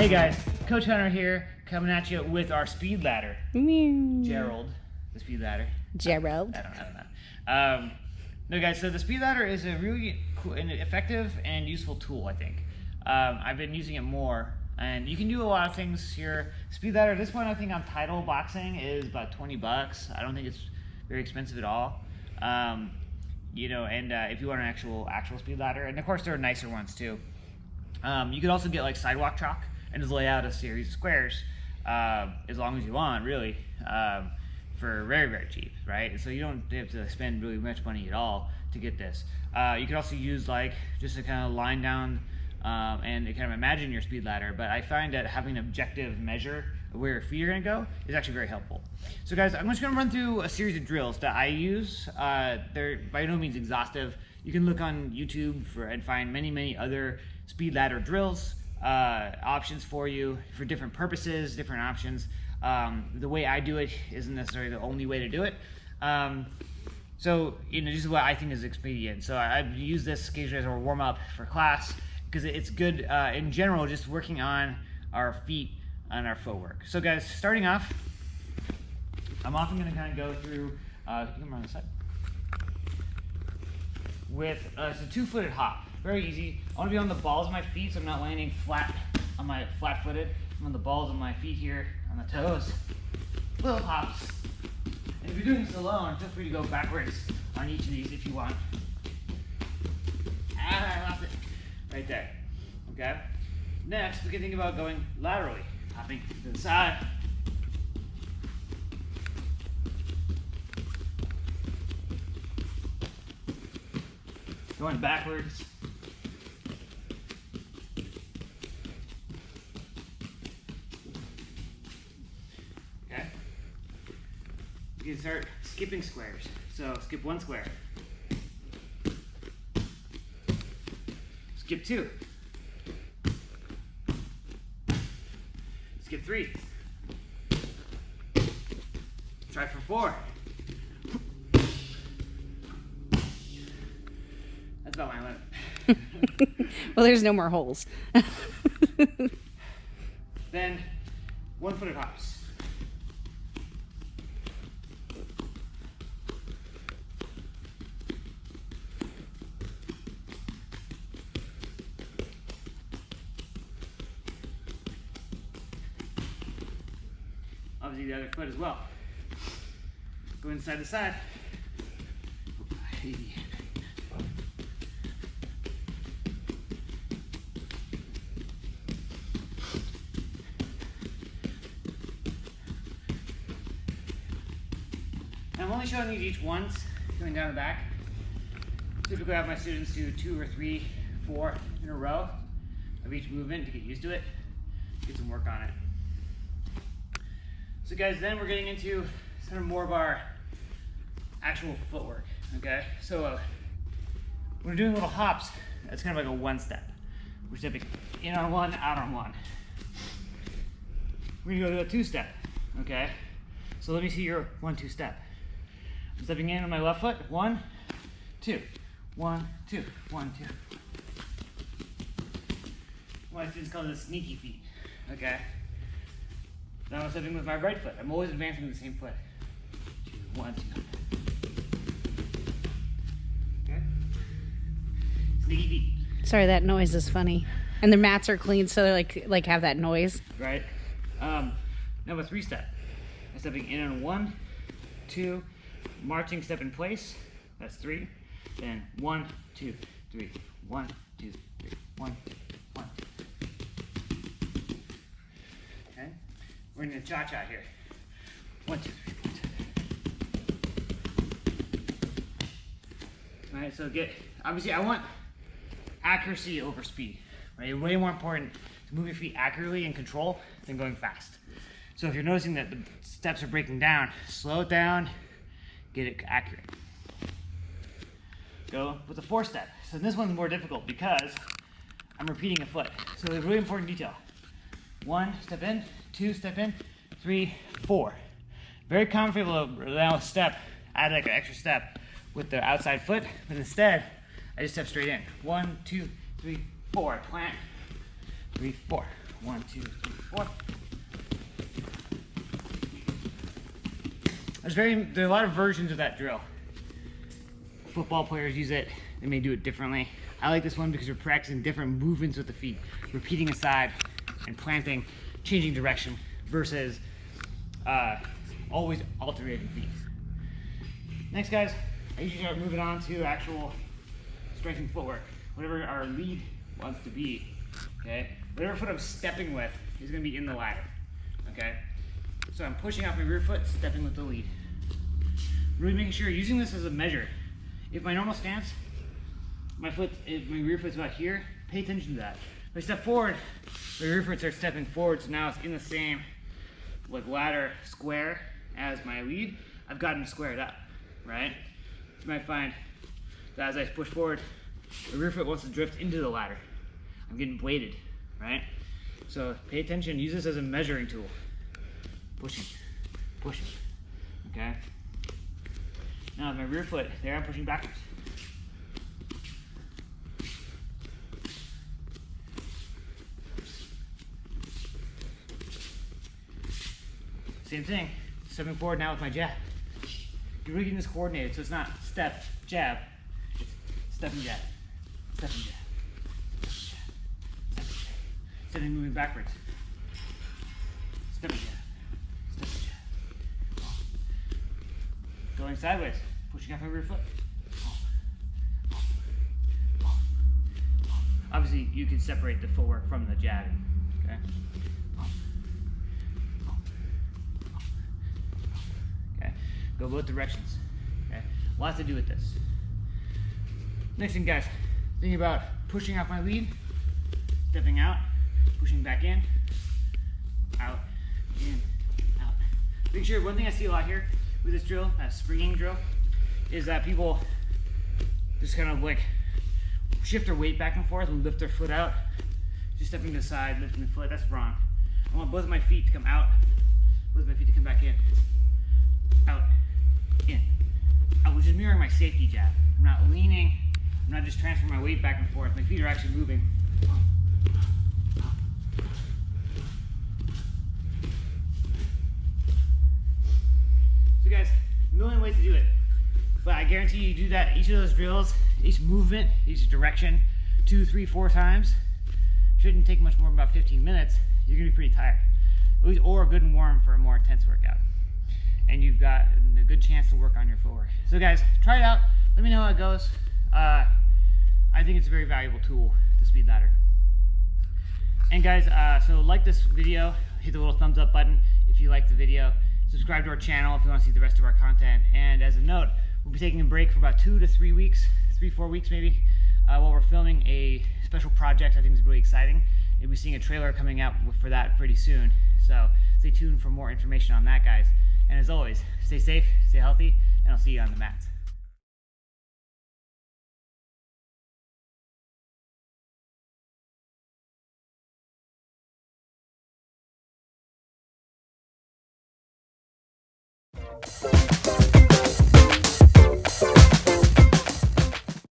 Hey guys, Coach Hunter here, coming at you with our speed ladder. Gerald, the speed ladder. Gerald. I don't know. No guys, so the speed ladder is a really cool and effective and useful tool, I think. I've been using it more, and you can do a lot of things here. Speed ladder, this one I think on Title Boxing is about 20 bucks. I don't think it's very expensive at all. You know, and if you want an actual speed ladder, and of course there are nicer ones too. You could also get like sidewalk chalk and just lay out a series of squares as long as you want, really, for very, very cheap, right? So you don't have to spend really much money at all to get this. You could also use like just to kind of line down and kind of imagine your speed ladder, but I find that having an objective measure of where your feet are going to go is actually very helpful. So guys, I'm just going to run through a series of drills that I use. They're by no means exhaustive. You can look on YouTube and find many other speed ladder drills, options for you for different purposes, different options. The way I do it isn't necessarily the only way to do it. So, you know, this is what I think is expedient. So I've used this occasionally as a warm up for class because it's good in general, just working on our feet and our footwork. So guys, starting off, I'm often going to kind of go through, come around the side, with it's a two-footed hop. Very easy. I want to be on the balls of my feet, so I'm not landing flat on my flat-footed. I'm on the balls of my feet here, on the toes. Little hops. And if you're doing this alone, feel free to go backwards on each of these if you want. Ah, I lost it. Right there. Okay? Next, we can think about going laterally. Hopping to the side. Going backwards. Okay. You can start skipping squares. So skip one square. Skip two. Skip three. Try for four. That's about my limit. Well, there's no more holes. Then one-footed hops. Obviously the other foot as well. Go inside the side. I'm only showing these each once, going down the back. Typically I have my students do 2 or 3, 4 in a row of each movement to get used to it, get some work on it. So guys, then we're getting into kind of more of our actual footwork, okay? So when we're doing little hops, that's kind of like a one step. We're stepping in on one, out on one. We're gonna go to a two-step, okay? So let me see your 1-2 step. I'm stepping in on my left foot, 1, 2, 1, 2, 1, 2. My students call this sneaky feet, okay? Now I'm stepping with my right foot. I'm always advancing with the same foot. 2, 1, 2. Okay? Sneaky feet. Sorry, that noise is funny. And the mats are clean, so they like have that noise. Right. Now a 3-step. I'm stepping in on 1, 2, marching step in place. That's 3. Then 1, 2, 3. 1, 2, 3. 1, 1, 2. Okay. We're in a cha-cha here. 1, 2, 3, 1, 2. All right. So obviously I want accuracy over speed. Right. It's way more important to move your feet accurately and control than going fast. So if you're noticing that the steps are breaking down, slow it down, get it accurate. Go with the 4-step. So this one's more difficult because I'm repeating a foot. So it's a really important detail. 1, step in, 2, step in, 3, 4. Very comfortable to now step, add like an extra step with the outside foot, but instead, I just step straight in. 1, 2, 3, 4. Plant. 3, 4. 1, 2, 3, 4. There are a lot of versions of that drill. Football players use it. They may do it differently. I like this one because we're practicing different movements with the feet, repeating a side and planting, changing direction versus always alternating feet. Next, guys, I usually start moving on to actual strengthening footwork, whatever our lead wants to be. Okay, whatever foot I'm stepping with is going to be in the ladder. Okay, so I'm pushing off my rear foot, stepping with the lead. Really making sure, using this as a measure. If my normal stance, my rear foot's about here, pay attention to that. If I step forward, my rear foot starts stepping forward, so now it's in the same like ladder square as my lead. I've gotten squared up, right? You might find that as I push forward, the rear foot wants to drift into the ladder. I'm getting bladed, right? So pay attention, use this as a measuring tool. Pushing, pushing, okay? Now with my rear foot, there I'm pushing backwards. Same thing, stepping forward now with my jab. You're really getting this coordinated, so it's not step, jab, it's step and jab, step and jab, step and jab, step and jab. Instead of moving backwards, step and jab, step and jab. Going sideways, pushing off my rear foot. Obviously, you can separate the footwork from the jabbing, okay? Go both directions. Okay? Lots to do with this. Next thing, guys, thinking about pushing off my lead, stepping out, pushing back in, out, in, out. Make sure, one thing I see a lot here with this drill, that springing drill, is that people just kind of like shift their weight back and forth and lift their foot out. Just stepping to the side, lifting the foot, that's wrong. I want both of my feet to come out, both of my feet to come back in, out, in. I was just mirroring my safety jab. I'm not leaning, I'm not just transferring my weight back and forth. My feet are actually moving. So guys, a million ways to do it. But I guarantee you do that, each of those drills, each movement, each direction, 2, 3, 4 times. Shouldn't take much more than about 15 minutes. You're gonna be pretty tired. Or good and warm for a more intense workout. And you've got a good chance to work on your footwork. So guys, try it out. Let me know how it goes. I think it's a very valuable tool, the speed ladder. And guys, so like this video, hit the little thumbs up button if you like the video. Subscribe to our channel if you want to see the rest of our content. And as a note, we'll be taking a break for about 2 to 3 weeks, 3-4 weeks maybe, while we're filming a special project I think is really exciting. You'll be seeing a trailer coming out for that pretty soon. So stay tuned for more information on that, guys. And as always, stay safe, stay healthy, and I'll see you on the mats.